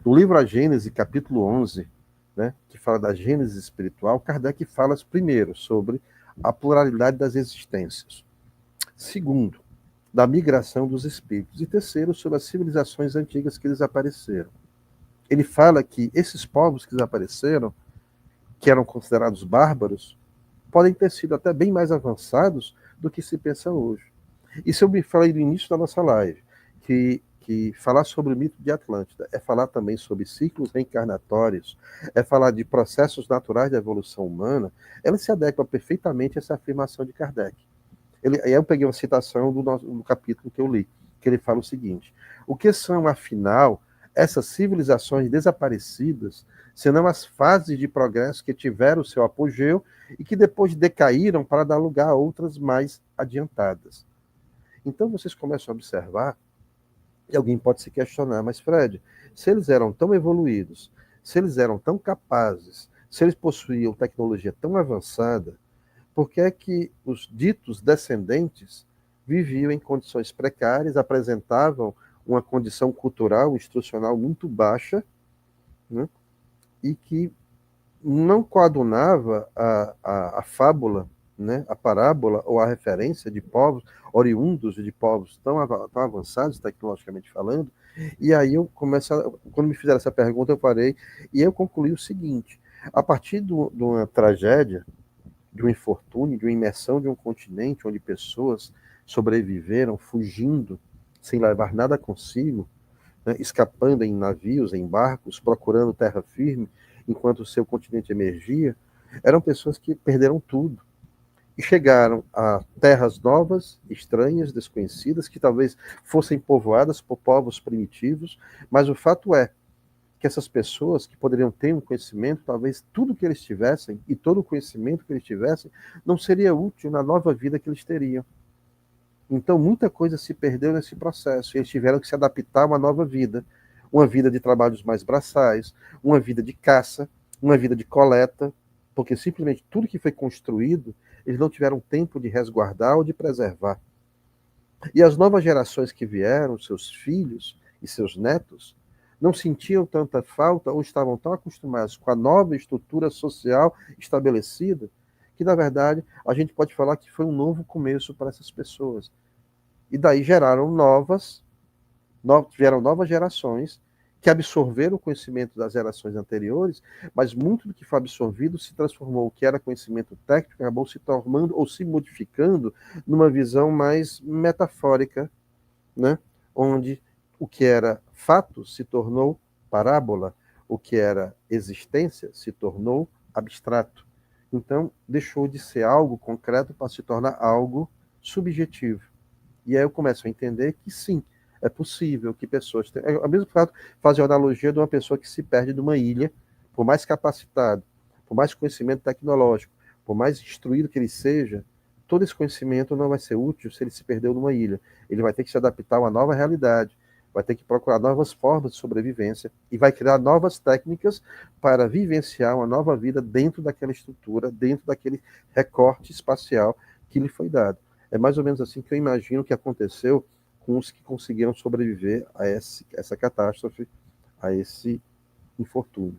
No livro A Gênese, capítulo 11, né, que fala da Gênese espiritual, Kardec fala primeiro sobre a pluralidade das existências. Segundo, da migração dos espíritos. E terceiro, sobre as civilizações antigas que desapareceram. Ele fala que esses povos que desapareceram, que eram considerados bárbaros, podem ter sido até bem mais avançados do que se pensa hoje. Isso eu me falei no início da nossa live, que falar sobre o mito de Atlântida é falar também sobre ciclos reencarnatórios, é falar de processos naturais da evolução humana. Ela se adequa perfeitamente a essa afirmação de Kardec. Aí eu peguei uma citação do capítulo que eu li, que ele fala o seguinte: o que são, afinal, essas civilizações desaparecidas, senão as fases de progresso que tiveram o seu apogeu e que depois decaíram para dar lugar a outras mais adiantadas? Então vocês começam a observar, e alguém pode se questionar, mas Fred, se eles eram tão evoluídos, se eles eram tão capazes, se eles possuíam tecnologia tão avançada, por que é que os ditos descendentes viviam em condições precárias, apresentavam uma condição cultural, instrucional muito baixa, né, e que não coadunava a fábula, né, a parábola ou a referência de povos oriundos de povos tão avançados, tecnologicamente falando. E aí eu começo, quando me fizeram essa pergunta, eu parei e eu concluí o seguinte: a partir de uma tragédia, de um infortúnio, de uma imersão de um continente onde pessoas sobreviveram fugindo sem levar nada consigo, né, escapando em navios, em barcos, procurando terra firme, enquanto o seu continente emergia, eram pessoas que perderam tudo e chegaram a terras novas, estranhas, desconhecidas, que talvez fossem povoadas por povos primitivos, mas o fato é que essas pessoas que poderiam ter um conhecimento, talvez tudo que eles tivessem e todo o conhecimento que eles tivessem não seria útil na nova vida que eles teriam. Então, muita coisa se perdeu nesse processo. E eles tiveram que se adaptar a uma vida de trabalhos mais braçais, uma vida de caça, uma vida de coleta, porque simplesmente tudo que foi construído, eles não tiveram tempo de resguardar ou de preservar. E as novas gerações que vieram, seus filhos e seus netos, não sentiam tanta falta ou estavam tão acostumados com a nova estrutura social estabelecida, que, na verdade, a gente pode falar que foi um novo começo para essas pessoas. E daí vieram novas gerações que absorveram o conhecimento das gerações anteriores, mas muito do que foi absorvido se transformou, o que era conhecimento técnico, acabou se tornando ou se modificando numa visão mais metafórica, né? Onde o que era fato se tornou parábola, o que era existência se tornou abstrato. Então, deixou de ser algo concreto para se tornar algo subjetivo. E aí eu começo a entender que sim, é possível que pessoas tenham. É o mesmo fato, fazer a analogia de uma pessoa que se perde de uma ilha, por mais capacitado, por mais conhecimento tecnológico, por mais instruído que ele seja, todo esse conhecimento não vai ser útil se ele se perdeu numa ilha. Ele vai ter que se adaptar a uma nova realidade, vai ter que procurar novas formas de sobrevivência e vai criar novas técnicas para vivenciar uma nova vida dentro daquela estrutura, dentro daquele recorte espacial que lhe foi dado. É mais ou menos assim que eu imagino que aconteceu com os que conseguiram sobreviver a essa catástrofe, a esse infortúnio.